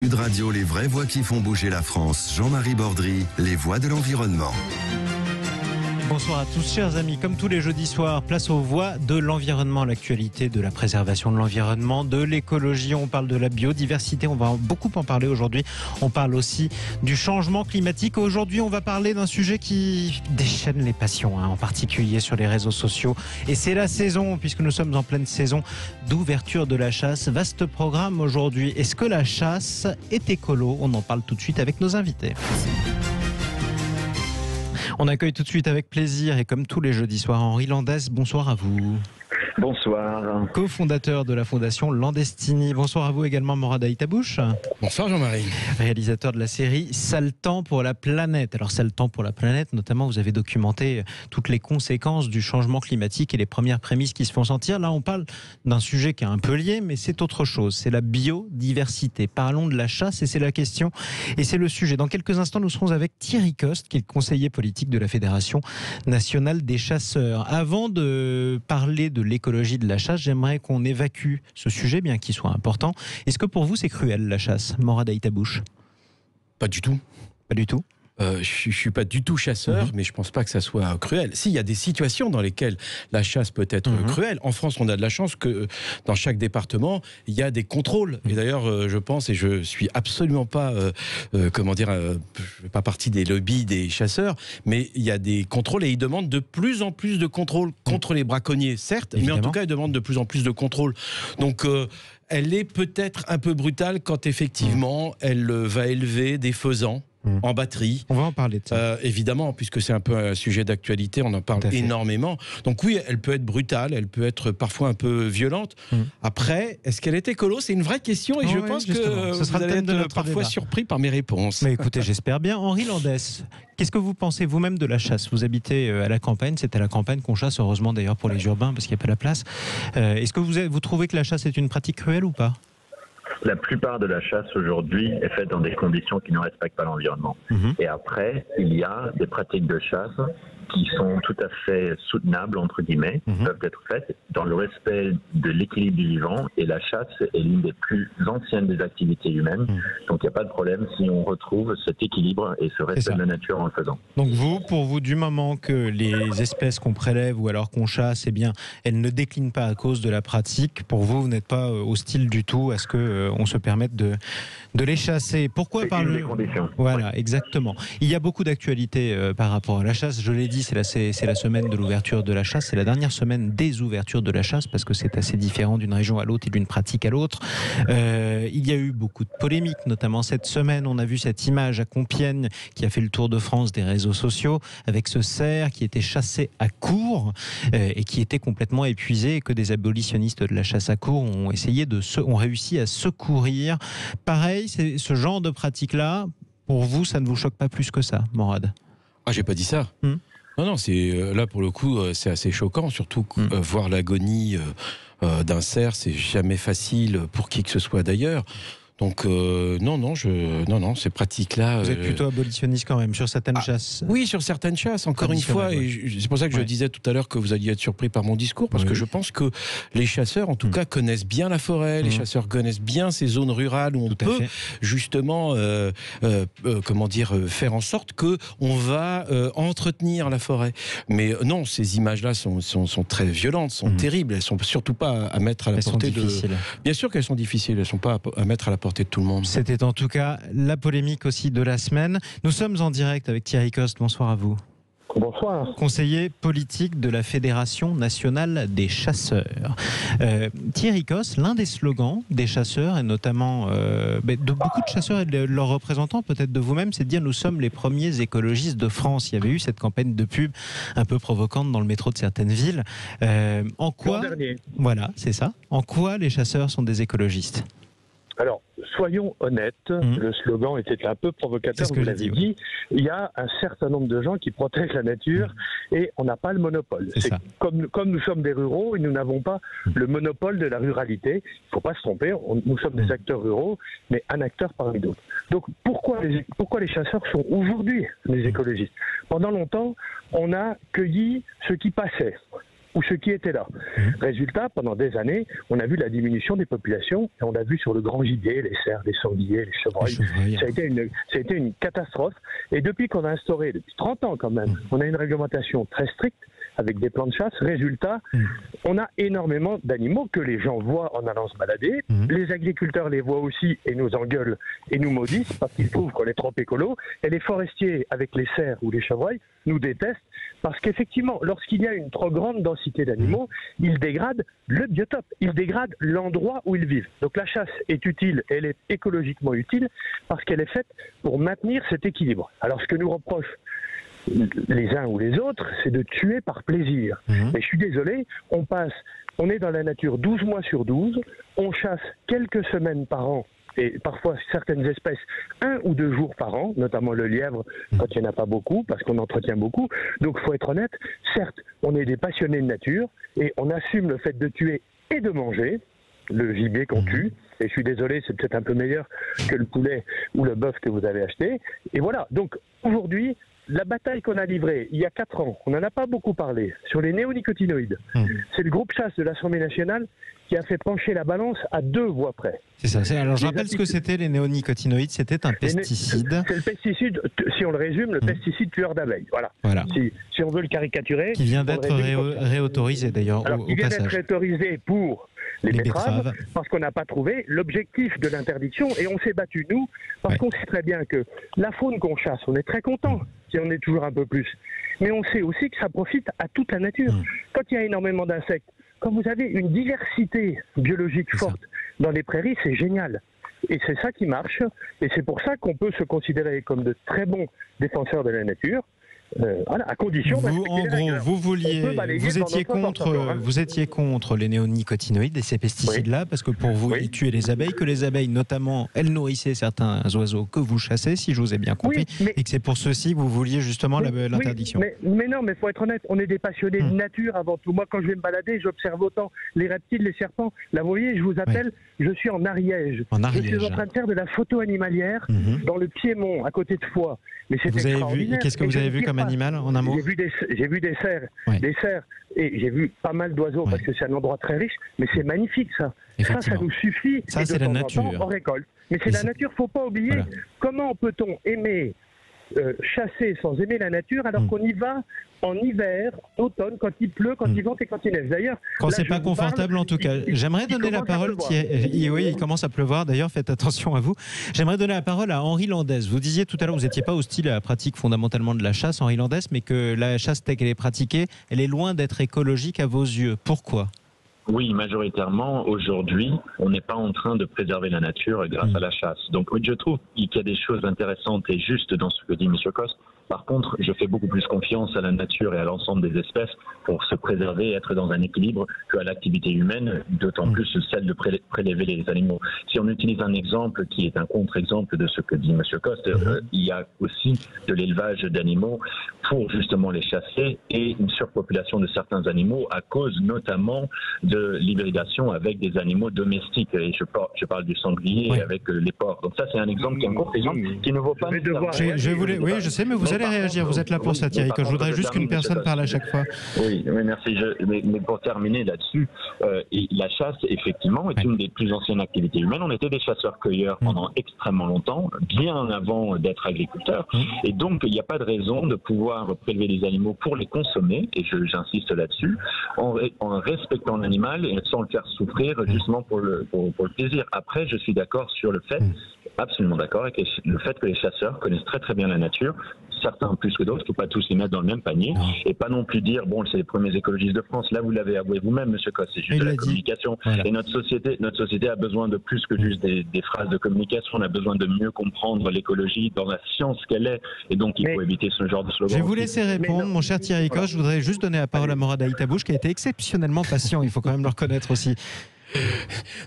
Sud Radio, les vraies voix qui font bouger la France. Jean-Marie Bordry, les voix de l'environnement. Bonsoir à tous, chers amis. Comme tous les jeudis soirs, place aux voix de l'environnement, l'actualité de la préservation de l'environnement, de l'écologie. On parle de la biodiversité, on va beaucoup en parler aujourd'hui. On parle aussi du changement climatique. Aujourd'hui, on va parler d'un sujet qui déchaîne les passions, en particulier sur les réseaux sociaux. Et c'est la saison, puisque nous sommes en pleine saison d'ouverture de la chasse. Vaste programme aujourd'hui. Est-ce que la chasse est écolo? On en parle tout de suite avec nos invités. On accueille tout de suite avec plaisir et comme tous les jeudis soirs Henri Landès. Bonsoir à vous. Bonsoir. Co-fondateur de la fondation Landestini. Bonsoir à vous également Morad Aïtabouche. Bonsoir Jean-Marie. Réalisateur de la série Sale temps pour la planète. Alors Sale temps pour la planète, notamment vous avez documenté toutes les conséquences du changement climatique et les premières prémices qui se font sentir. Là on parle d'un sujet qui est un peu lié mais c'est autre chose, c'est la biodiversité. Parlons de la chasse et c'est la question et c'est le sujet. Dans quelques instants nous serons avec Thierry Coste qui est le conseiller politique de la Fédération nationale des chasseurs. Avant de parler de l'écologie de la chasse, j'aimerais qu'on évacue ce sujet, bien qu'il soit important. Est-ce que pour vous c'est cruel la chasse, Morad Aïtabouche? Pas du tout. Pas du tout. Je suis pas du tout chasseur, mais je pense pas que ça soit cruel. Si, il y a des situations dans lesquelles la chasse peut être cruelle. En France, on a de la chance que dans chaque département, il y a des contrôles. Et d'ailleurs, je pense, et je suis absolument pas, je fais pas partie des lobbies des chasseurs, mais il y a des contrôles et ils demandent de plus en plus de contrôles contre les braconniers, certes, évidemment. Mais en tout cas, ils demandent de plus en plus de contrôles. Donc, elle est peut-être un peu brutale quand effectivement, elle va élever des faisans. En batterie. On va en parler de ça. Évidemment, puisque c'est un peu un sujet d'actualité, on en parle énormément. Donc oui, elle peut être brutale, elle peut être parfois un peu violente. Après, est-ce qu'elle est écolo? C'est une vraie question et je pense que ce sera vous le allez thème de être notre parfois débat. surpris par mes réponses. Mais écoutez, j'espère bien. Henri Landès, qu'est-ce que vous pensez vous-même de la chasse? Vous habitez à la campagne, c'est à la campagne qu'on chasse, heureusement d'ailleurs pour les urbains parce qu'il n'y a pas la place. Est-ce que vous trouvez que la chasse est une pratique cruelle ou pas? La plupart de la chasse aujourd'hui est faite dans des conditions qui ne respectent pas l'environnement. Et après, il y a des pratiques de chasse qui sont tout à fait soutenables, entre guillemets, peuvent être faites dans le respect de l'équilibre du vivant. Et la chasse est l'une des plus anciennes des activités humaines. Donc il n'y a pas de problème si on retrouve cet équilibre et ce respect de la nature en le faisant. Donc pour vous, du moment que les espèces qu'on prélève ou alors qu'on chasse, eh bien, elles ne déclinent pas à cause de la pratique, pour vous, vous n'êtes pas hostile du tout à ce qu'on se permette de les chasser. Pourquoi des conditions. Voilà, exactement. Il y a beaucoup d'actualités par rapport à la chasse. Je l'ai dit, c'est la semaine de l'ouverture de la chasse. C'est la dernière semaine des ouvertures de la chasse parce que c'est assez différent d'une région à l'autre et d'une pratique à l'autre. Il y a eu beaucoup de polémiques, notamment cette semaine. On a vu cette image à Compiègne qui a fait le tour de France des réseaux sociaux avec ce cerf qui était chassé à courre et qui était complètement épuisé et que des abolitionnistes de la chasse à courre ont réussi à secourir. Pareil, c'est ce genre de pratique-là, pour vous, ça ne vous choque pas plus que ça, Morad? Ah, j'ai pas dit ça. Non, c'est là pour le coup, c'est assez choquant, surtout voir l'agonie d'un cerf, c'est jamais facile pour qui que ce soit d'ailleurs. Donc non, ces pratiques-là. Vous êtes plutôt abolitionniste quand même sur certaines chasses. Oui, sur certaines chasses. Encore une fois, et c'est pour ça que je disais tout à l'heure que vous alliez être surpris par mon discours, parce que je pense que les chasseurs, en tout cas, connaissent bien la forêt. Les chasseurs connaissent bien ces zones rurales où on peut justement, faire en sorte que on va entretenir la forêt. Mais non, ces images-là sont très violentes, sont terribles. Elles sont surtout pas à mettre à la portée de. Bien sûr qu'elles sont difficiles. Elles sont pas à mettre à la portée de tout le monde. C'était en tout cas la polémique aussi de la semaine. Nous sommes en direct avec Thierry Coste. Bonsoir à vous. Bonsoir. Conseiller politique de la Fédération nationale des chasseurs. Thierry Coste, l'un des slogans des chasseurs, et notamment de beaucoup de chasseurs et de leurs représentants, peut-être de vous-même, c'est de dire nous sommes les premiers écologistes de France. Il y avait eu cette campagne de pub un peu provocante dans le métro de certaines villes. En quoi, voilà, c'est ça. En quoi les chasseurs sont des écologistes? Alors, soyons honnêtes, le slogan était un peu provocateur, vous l'avez dit. Il y a un certain nombre de gens qui protègent la nature et on n'a pas le monopole. C'est comme nous sommes des ruraux et nous n'avons pas le monopole de la ruralité. Il ne faut pas se tromper, nous sommes des acteurs ruraux, mais un acteur parmi d'autres. Donc pourquoi les chasseurs sont aujourd'hui les écologistes? Pendant longtemps, on a cueilli ce qui passait. ou ce qui était là. Résultat, pendant des années, on a vu la diminution des populations, et on l'a vu sur le grand gibier, les cerfs, les sangliers, les chevreuils. Ça a été une catastrophe. Et depuis qu'on a instauré, depuis 30 ans quand même, on a une réglementation très stricte, avec des plans de chasse. Résultat, on a énormément d'animaux que les gens voient en allant se balader. Les agriculteurs les voient aussi et nous engueulent et nous maudissent parce qu'ils trouvent qu'on est trop écolo. Et les forestiers, avec les cerfs ou les chevreuils, nous détestent parce qu'effectivement, lorsqu'il y a une trop grande densité d'animaux, ils dégradent le biotope, ils dégradent l'endroit où ils vivent. Donc la chasse est utile, elle est écologiquement utile parce qu'elle est faite pour maintenir cet équilibre. Alors ce que nous reprochent les uns ou les autres, c'est de tuer par plaisir. Mais je suis désolé, on est dans la nature 12 mois sur 12, on chasse quelques semaines par an, et parfois certaines espèces 1 ou 2 jours par an, notamment le lièvre, quand il n'y en a pas beaucoup, parce qu'on entretient beaucoup. Donc il faut être honnête, certes, on est des passionnés de nature, et on assume le fait de tuer et de manger le gibier qu'on tue. Et je suis désolé, c'est peut-être un peu meilleur que le poulet ou le bœuf que vous avez acheté. Et voilà, donc aujourd'hui, la bataille qu'on a livrée il y a 4 ans, on n'en a pas beaucoup parlé, sur les néonicotinoïdes. C'est le groupe chasse de l'Assemblée nationale qui a fait pencher la balance à 2 voix près. C'est ça. Alors je rappelle ce que c'était les néonicotinoïdes, c'était un pesticide. C'est le pesticide, si on le résume, le pesticide tueur d'abeilles. Voilà. Si on veut le caricaturer. Qui vient d'être réautorisé d'ailleurs au il vient passage. d'être réautorisé pour les betteraves, parce qu'on n'a pas trouvé l'objectif de l'interdiction et on s'est battu, nous, parce qu'on sait très bien que la faune qu'on chasse, on est très content si on est toujours un peu plus. Mais on sait aussi que ça profite à toute la nature. Quand il y a énormément d'insectes, quand vous avez une diversité biologique forte dans les prairies, c'est génial. Et c'est ça qui marche. Et c'est pour ça qu'on peut se considérer comme de très bons défenseurs de la nature. Voilà, à condition vous, en gros, vous étiez contre les néonicotinoïdes et ces pesticides-là, parce que pour vous, ils tuaient les abeilles, que les abeilles, notamment, elles nourrissaient certains oiseaux que vous chassez, si je vous ai bien compris, et que c'est pour ceci que vous vouliez justement l'interdiction. Mais non, mais il faut être honnête, on est des passionnés de nature avant tout. Moi, quand je vais me balader, j'observe autant les reptiles, les serpents. Là, vous voyez, je vous appelle, je suis en Ariège. Je suis en train de faire de la photo animalière dans le Piémont, à côté de Foix. Mais c'est extraordinaire. Qu'est-ce que vous avez vu comme animal, en un mot? J'ai vu des cerfs, et j'ai vu pas mal d'oiseaux, parce que c'est un endroit très riche, mais c'est magnifique ça. Ça nous suffit. Ça, c'est la nature. On récolte. Mais c'est la nature, faut pas oublier. Comment peut-on aimer chasser sans aimer la nature alors qu'on y va en hiver, automne, quand il pleut, quand il vente et quand il neige. D'ailleurs, quand c'est pas confortable, en tout cas. J'aimerais donner la parole. Oui, il commence à pleuvoir. D'ailleurs, faites attention à vous. J'aimerais donner la parole à Henri Landès. Vous disiez tout à l'heure, vous n'étiez pas hostile à la pratique fondamentalement de la chasse, Henri Landès, mais que la chasse telle qu'elle est pratiquée, elle est loin d'être écologique à vos yeux. Pourquoi ? Oui, majoritairement, aujourd'hui, on n'est pas en train de préserver la nature grâce à la chasse. Donc, je trouve qu'il y a des choses intéressantes et justes dans ce que dit M. Coste. Par contre, je fais beaucoup plus confiance à la nature et à l'ensemble des espèces pour se préserver et être dans un équilibre qu'à l'activité humaine, d'autant plus celle de prélever les animaux. Si on utilise un exemple qui est un contre-exemple de ce que dit M. Coste, il y a aussi de l'élevage d'animaux pour justement les chasser et une surpopulation de certains animaux à cause notamment de l'hybridation avec des animaux domestiques. Et je parle du sanglier avec les porcs. Donc ça, c'est un exemple qui est un contre-exemple qui ne vaut pas... Oui, je sais, mais vous allez réagir. Vous êtes là pour ça, Thierry. Je voudrais juste qu'une personne parle à chaque fois. Oui, merci. Mais pour terminer là-dessus, la chasse, effectivement, est une des plus anciennes activités humaines. On était des chasseurs-cueilleurs pendant extrêmement longtemps, bien avant d'être agriculteurs. Et donc, il n'y a pas de raison de pouvoir prélever des animaux pour les consommer, et j'insiste là-dessus, en respectant l'animal et sans le faire souffrir justement pour le plaisir. Après, je suis d'accord sur le fait, absolument d'accord, avec le fait que les chasseurs connaissent très très bien la nature, certains plus que d'autres, il ne faut pas tous les mettre dans le même panier, et pas non plus dire, bon, c'est les premiers écologistes de France, là vous l'avez avoué vous-même, M. Coste, c'est juste de la communication, et notre société a besoin de plus que juste des phrases de communication, on a besoin de mieux comprendre l'écologie dans la science qu'elle est, et donc il faut éviter ce genre de slogan. Je vais vous laisser répondre, mon cher Thierry Coste, je voudrais juste donner la parole à Morad Aïtabouche, qui a été exceptionnellement patient, il faut quand même le reconnaître aussi.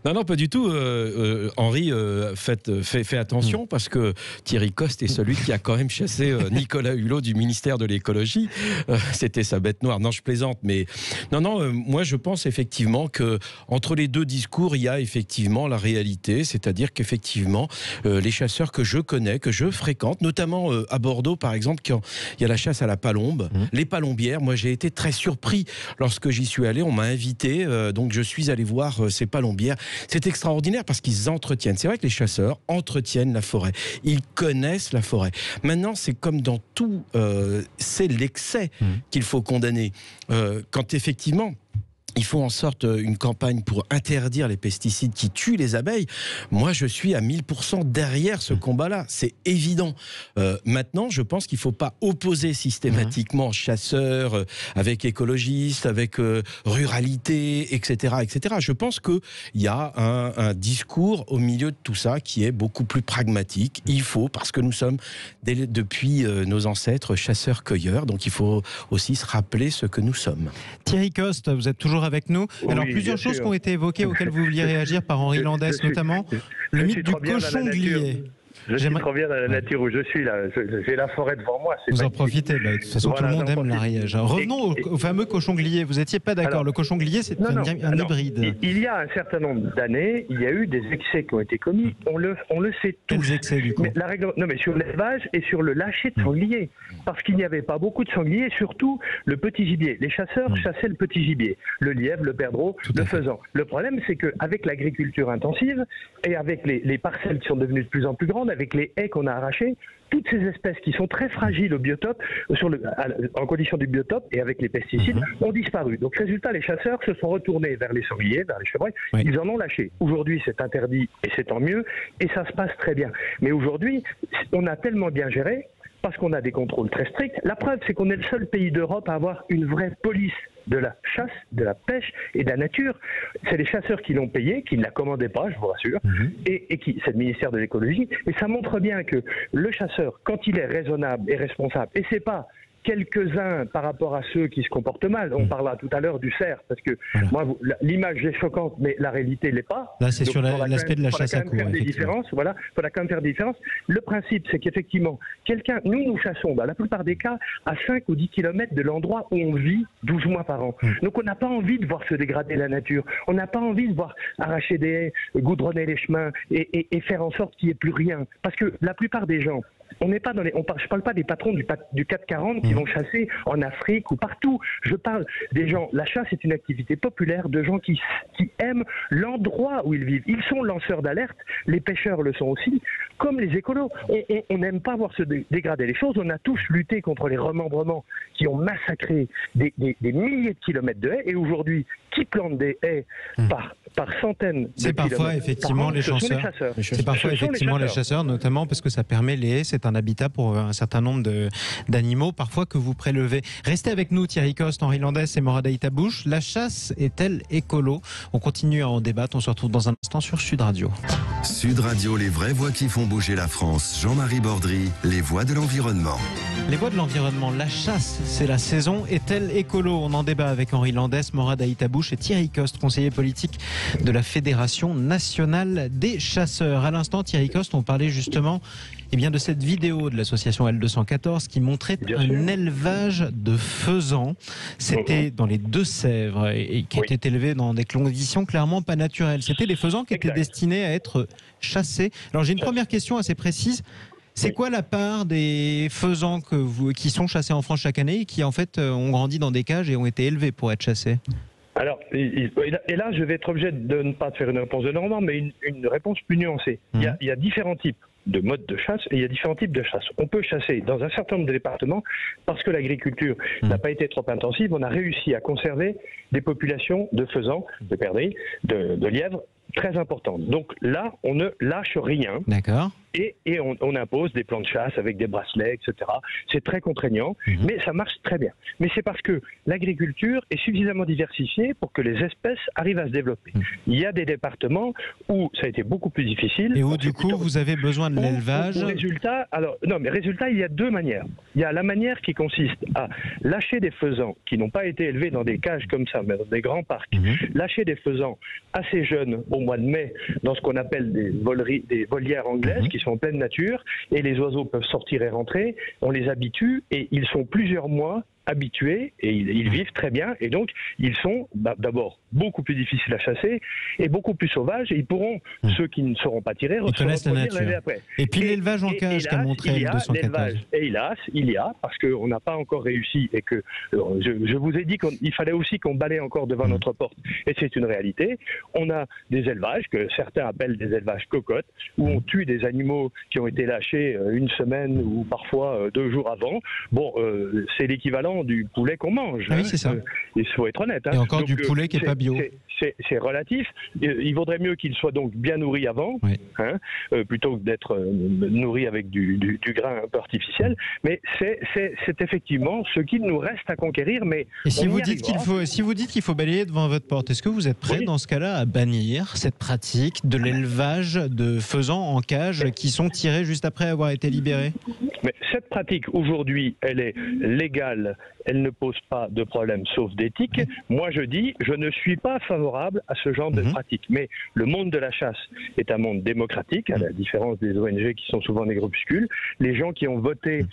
Non, non, pas du tout. Henri, fais attention parce que Thierry Coste est celui qui a quand même chassé Nicolas Hulot du ministère de l'écologie. C'était sa bête noire. Non, je plaisante, mais non, moi je pense effectivement que entre les deux discours, il y a effectivement la réalité, c'est-à-dire qu'effectivement les chasseurs que je connais, que je fréquente, notamment à Bordeaux par exemple, quand il y a la chasse à la palombe, les palombières. Moi, j'ai été très surpris lorsque j'y suis allé. On m'a invité, donc je suis allé voir ces palombières. C'est extraordinaire parce qu'ils entretiennent. C'est vrai que les chasseurs entretiennent la forêt. Ils connaissent la forêt. Maintenant, c'est comme dans tout, c'est l'excès qu'il faut condamner. Quand effectivement il faut en sorte une campagne pour interdire les pesticides qui tuent les abeilles. Moi, je suis à 1000% derrière ce combat-là. C'est évident. Maintenant, je pense qu'il ne faut pas opposer systématiquement chasseurs avec écologistes, avec ruralité, etc., etc. Je pense qu'il y a un discours au milieu de tout ça qui est beaucoup plus pragmatique. Il faut, parce que nous sommes depuis nos ancêtres chasseurs-cueilleurs, donc il faut aussi se rappeler ce que nous sommes. Thierry Coste, vous êtes toujours avec nous. Alors, plusieurs choses qui ont été évoquées, auxquelles vous vouliez réagir par Henri Landès, notamment le mythe du cochon glisé. Je suis trop bien dans la nature où je suis là. J'ai la forêt devant moi. Vous en profitez. De toute façon, tout le monde aime l'Ariège. Revenons au fameux cochon glié. Vous n'étiez pas d'accord. Le cochon glié, c'est un hybride. Il y a un certain nombre d'années, il y a eu des excès qui ont été commis. On le sait tous. Quels excès, du coup? Mais sur l'élevage et sur le lâcher de sangliers. Parce qu'il n'y avait pas beaucoup de sangliers, surtout le petit gibier. Les chasseurs chassaient le petit gibier. Le lièvre, le perdreau, le faisan. Le problème, c'est qu'avec l'agriculture intensive et avec les parcelles qui sont devenues de plus en plus grandes, avec les haies qu'on a arrachées, toutes ces espèces qui sont très fragiles au biotope, en condition du biotope et avec les pesticides, ont disparu. Donc résultat, les chasseurs se sont retournés vers les sangliers, vers les chevreuils, ils en ont lâché. Aujourd'hui, c'est interdit et c'est tant mieux, et ça se passe très bien. Mais aujourd'hui, on a tellement bien géré, parce qu'on a des contrôles très stricts. La preuve, c'est qu'on est le seul pays d'Europe à avoir une vraie police de la chasse, de la pêche et de la nature. C'est les chasseurs qui l'ont payé, qui ne la commandaient pas, je vous rassure, et qui, c'est le ministère de l'écologie. Et ça montre bien que le chasseur, quand il est raisonnable et responsable, et c'est pas quelques-uns par rapport à ceux qui se comportent mal. On parlera tout à l'heure du cerf, parce que moi, l'image est choquante, mais la réalité ne l'est pas. Là, c'est sur l'aspect de la chasse à courre. Il faudra quand même faire des différences. Le principe, c'est qu'effectivement, nous chassons, dans la plupart des cas, à 5 ou 10 km de l'endroit où on vit 12 mois par an. Donc on n'a pas envie de voir se dégrader la nature. On n'a pas envie de voir arracher des haies, goudronner les chemins et faire en sorte qu'il n'y ait plus rien. Parce que la plupart des gens, je ne parle pas des patrons du 440 qui vont chasser en Afrique ou partout. Je parle des gens. La chasse est une activité populaire de gens qui aiment l'endroit où ils vivent. Ils sont lanceurs d'alerte. Les pêcheurs le sont aussi, comme les écolos. On n'aime pas voir se dégrader les choses. On a tous lutté contre les remembrements qui ont massacré des milliers de kilomètres de haies. Et aujourd'hui, qui plante des haies par centaines de kilomètres? C'est parfois effectivement les chasseurs. C'est parfois effectivement les chasseurs, notamment parce que ça permet les haies. C'est un habitat pour un certain nombre d'animaux, parfois que vous prélevez. Restez avec nous, Thierry Coste, Henri Landès et Morad Aïtabouche. La chasse est-elle écolo? On continue à en débattre. On se retrouve dans un instant sur Sud Radio. Sud Radio, les vraies voix qui font bouger la France. Jean-Marie Bordry, les voix de l'environnement. Les voix de l'environnement, la chasse, c'est la saison. Est-elle écolo? On en débat avec Henri Landès, Morad Aïtabouche et Thierry Coste, conseiller politique de la Fédération nationale des chasseurs. À l'instant, Thierry Coste, on parlait justement de cette vidéo de l'association L214 qui montrait un élevage de faisans. C'était dans les Deux-Sèvres et qui était élevé dans des conditions clairement pas naturelles. C'était des faisans qui étaient destinés à être chassés. Alors j'ai une première question assez précise. C'est quoi la part des faisans qui sont chassés en France chaque année et qui en fait ont grandi dans des cages et ont été élevés pour être chassés? Alors, et là, je vais être obligé de ne pas te faire une réponse de Normand, mais une réponse plus nuancée. Il y a différents types de modes de chasse et il y a différents types de chasse. On peut chasser dans un certain nombre de départements parce que l'agriculture n'a pas été trop intensive. On a réussi à conserver des populations de faisans, de perdrix, de lièvres très importantes. Donc là, on ne lâche rien. D'accord. Et on impose des plans de chasse avec des bracelets, etc. C'est très contraignant, mais ça marche très bien. Mais c'est parce que l'agriculture est suffisamment diversifiée pour que les espèces arrivent à se développer. Il y a des départements où ça a été beaucoup plus difficile. Et où du coup vous avez besoin de l'élevage. Résultat, il y a deux manières. Il y a la manière qui consiste à lâcher des faisans qui n'ont pas été élevés dans des cages comme ça, mais dans des grands parcs. Lâcher des faisans assez jeunes au mois de mai dans ce qu'on appelle des volières anglaises qui sont en pleine nature, et les oiseaux peuvent sortir et rentrer, on les habitue et ils sont plusieurs mois habitués et ils vivent très bien, et donc ils sont d'abord beaucoup plus difficiles à chasser et beaucoup plus sauvages, et ils pourront, ceux qui ne seront pas tirés, ils connaissent la nature. Et puis l'élevage en cage qu'a montré le 214. Et hélas, il y a, parce qu'on n'a pas encore réussi, et que je vous ai dit qu'il fallait aussi qu'on balaye encore devant notre porte, et c'est une réalité. On a des élevages que certains appellent des élevages cocottes, où on tue des animaux qui ont été lâchés une semaine ou parfois 2 jours avant. Bon, c'est l'équivalent du poulet qu'on mange. Ah oui, c'est ça. Il faut être honnête. Et encore du poulet qui n'est pas bio. C'est relatif. Il vaudrait mieux qu'il soit donc bien nourri avant, plutôt que d'être nourri avec du grain un peu artificiel. Mais c'est effectivement ce qu'il nous reste à conquérir. Mais et si vous dites qu'il faut balayer devant votre porte, est-ce que vous êtes prêt dans ce cas-là à bannir cette pratique de l'élevage de faisans en cage qui sont tirés juste après avoir été libérés? Mais cette pratique aujourd'hui, elle est légale, elle ne pose pas de problème sauf d'éthique. Moi je dis, je ne suis pas favorable à ce genre de pratique. Mais le monde de la chasse est un monde démocratique, à la différence des ONG qui sont souvent des groupuscules. Les gens qui ont voté,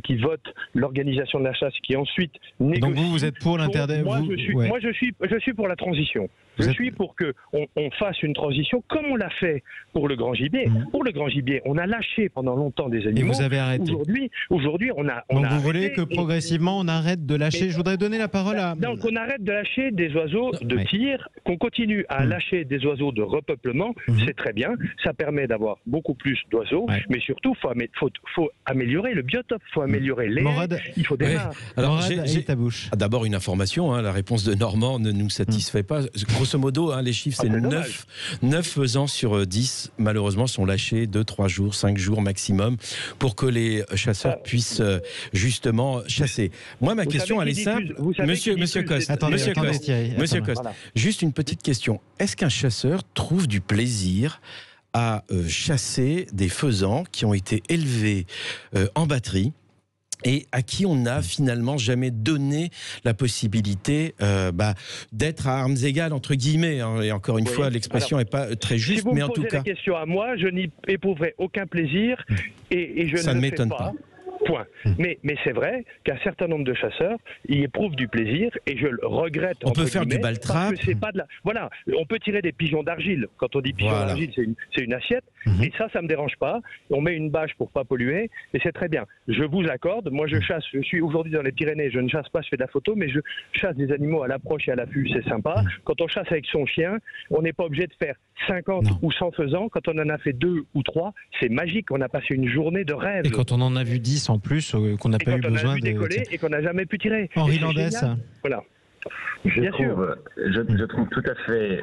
qui votent l'organisation de la chasse, qui ensuite négocient. Donc vous êtes pour l'interdiction? Moi je suis pour la transition. Je suis pour qu'on fasse une transition comme on l'a fait pour le grand gibier. Pour le grand gibier, on a lâché pendant longtemps des animaux. Et vous avez arrêté. Aujourd'hui, on a. Donc vous voulez que progressivement on arrête de lâcher. Je voudrais donner la parole à. Donc on arrête de lâcher des oiseaux de tir, qu'on continue à lâcher des oiseaux de repeuplement. C'est très bien. Ça permet d'avoir beaucoup plus d'oiseaux, mais surtout faut améliorer le biotope, faut améliorer les. Il faut des. Alors j'ai ta bouche. D'abord une information. La réponse de Normand ne nous satisfait pas. Grosso modo, les chiffres, c'est 9 faisans sur 10, malheureusement, sont lâchés 2, 3 jours, 5 jours maximum, pour que les chasseurs puissent justement chasser. Moi, ma question, elle est simple. Monsieur Coste, juste une petite question. Est-ce qu'un chasseur trouve du plaisir à chasser des faisans qui ont été élevés en batterie et à qui on n'a finalement jamais donné la possibilité d'être à armes égales, entre guillemets, et encore une fois, l'expression n'est pas très juste, mais en tout cas... Si vous me posez la question à moi, je n'y éprouverai aucun plaisir, et je ça ne ne le fais m'étonne pas. pas. Point. Mais c'est vrai qu'un certain nombre de chasseurs y éprouvent du plaisir, et je le regrette. On peut faire du ball-trap. Voilà, on peut tirer des pigeons d'argile. Quand on dit pigeons d'argile, c'est une assiette. Et ça me dérange pas. On met une bâche pour pas polluer, et c'est très bien. Je vous accorde. Moi, je chasse. Je suis aujourd'hui dans les Pyrénées. Je ne chasse pas, je fais de la photo, mais je chasse des animaux à l'approche et à l'affût. C'est sympa. Quand on chasse avec son chien, on n'est pas obligé de faire 50 ou 100 faisans. Quand on en a fait 2 ou 3, c'est magique. On a passé une journée de rêve. Et quand on en a vu 10 en plus, qu'on n'a pas eu besoin de décoller et qu'on n'a jamais pu tirer. Henri Landès. Voilà. Je trouve tout à fait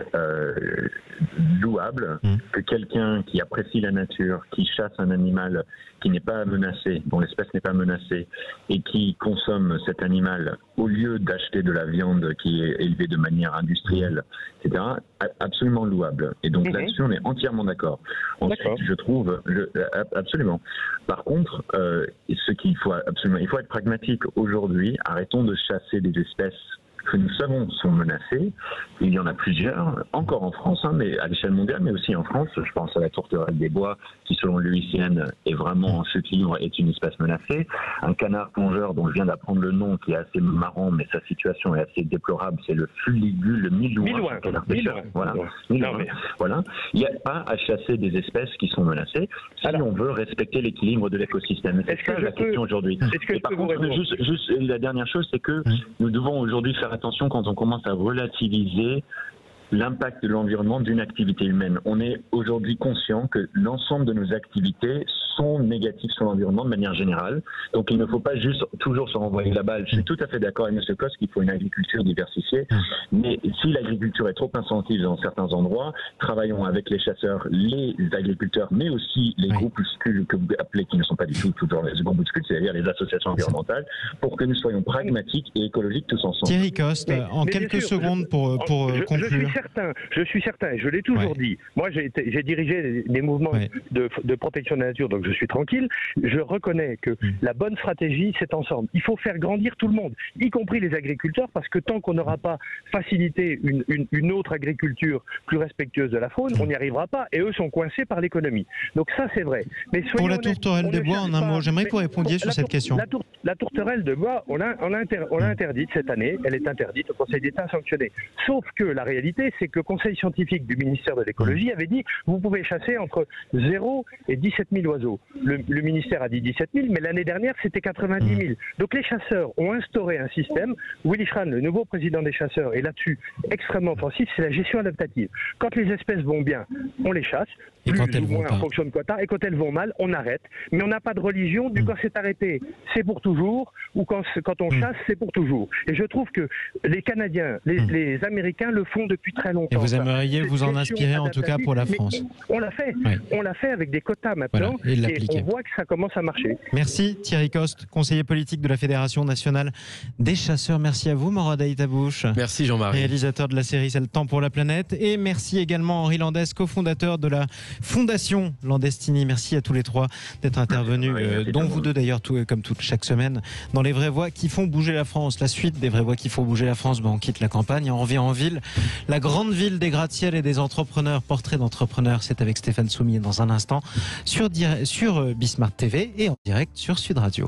louable que quelqu'un qui apprécie la nature, qui chasse un animal qui n'est pas menacé, dont l'espèce n'est pas menacée, et qui consomme cet animal au lieu d'acheter de la viande qui est élevée de manière industrielle, etc., absolument louable. Et donc là-dessus, on est entièrement d'accord. Ensuite, je trouve, absolument. Par contre, ce qu'il faut absolument, il faut être pragmatique. Aujourd'hui, arrêtons de chasser des espèces que nous savons sont menacées. Il y en a plusieurs, encore en France, mais à l'échelle mondiale, mais aussi en France. Je pense à la tourterelle des bois, qui selon l'UICN est vraiment en chute libre, est une espèce menacée. Un canard plongeur dont je viens d'apprendre le nom, qui est assez marrant, mais sa situation est assez déplorable, c'est le fuligule milouin. Voilà. Voilà. Il n'y a pas à chasser des espèces qui sont menacées si on veut respecter l'équilibre de l'écosystème. C'est ça la question aujourd'hui. Et par contre, juste la dernière chose, c'est que nous devons aujourd'hui faire attention quand on commence à relativiser l'impact de l'environnement d'une activité humaine. On est aujourd'hui conscient que l'ensemble de nos activités sont négatifs sur l'environnement de manière générale. Donc il ne faut pas juste toujours se renvoyer la balle. Je suis tout à fait d'accord avec M. Cos qu'il faut une agriculture diversifiée, mais si l'agriculture est trop intensive dans certains endroits, travaillons avec les chasseurs, les agriculteurs, mais aussi les groupuscules que vous appelez, qui ne sont pas du tout toujours les groupuscules, c'est-à-dire les associations environnementales, pour que nous soyons pragmatiques et écologiques tous ensemble. Thierry Coste, en quelques secondes pour conclure. Je suis certain, et je l'ai toujours dit. Moi, j'ai dirigé des mouvements de protection de la nature, donc je suis tranquille. Je reconnais que la bonne stratégie, c'est ensemble. Il faut faire grandir tout le monde, y compris les agriculteurs, parce que tant qu'on n'aura pas facilité une autre agriculture plus respectueuse de la faune, on n'y arrivera pas, et eux sont coincés par l'économie. Donc ça, c'est vrai. Mais pour la tourterelle de bois, en un mot, j'aimerais que vous répondiez sur cette question. La tourterelle de bois, on l'a interdite cette année, elle est interdite, le Conseil d'État a sanctionné. Sauf que la réalité, c'est que le Conseil scientifique du ministère de l'écologie avait dit vous pouvez chasser entre 0 et 17 000 oiseaux. Le ministère a dit 17 000, mais l'année dernière, c'était 90 000. Donc les chasseurs ont instauré un système. Willy Schran, le nouveau président des chasseurs, est là-dessus extrêmement offensif, c'est la gestion adaptative. Quand les espèces vont bien, on les chasse, et plus quand elles ou moins vont pas. en fonction de quota, et quand elles vont mal, on arrête. Mais on n'a pas de religion, du quand c'est arrêté, c'est pour toujours, ou quand on chasse, c'est pour toujours. Et je trouve que les Canadiens, les Américains le font depuis très longtemps. Et vous aimeriez vous en inspirer en tout cas pour la France. On l'a fait. On l'a fait avec des quotas maintenant, et on voit que ça commence à marcher. Merci Thierry Coste, conseiller politique de la Fédération nationale des chasseurs. Merci à vous Morad Aïtabouche. Merci Jean-Marie. Réalisateur de la série C'est le temps pour la planète. Et merci également Henri Landès, cofondateur de la Fondation Landestini. Merci à tous les trois d'être intervenus, dont vous deux d'ailleurs, comme chaque semaine, dans les vraies voix qui font bouger la France. La suite des vraies voix qui font bouger la France, on quitte la campagne et on revient en ville. La grande ville des gratte-ciel et des entrepreneurs. Portrait d'entrepreneur, c'est avec Stéphane Soumier dans un instant sur Bismart TV et en direct sur Sud Radio.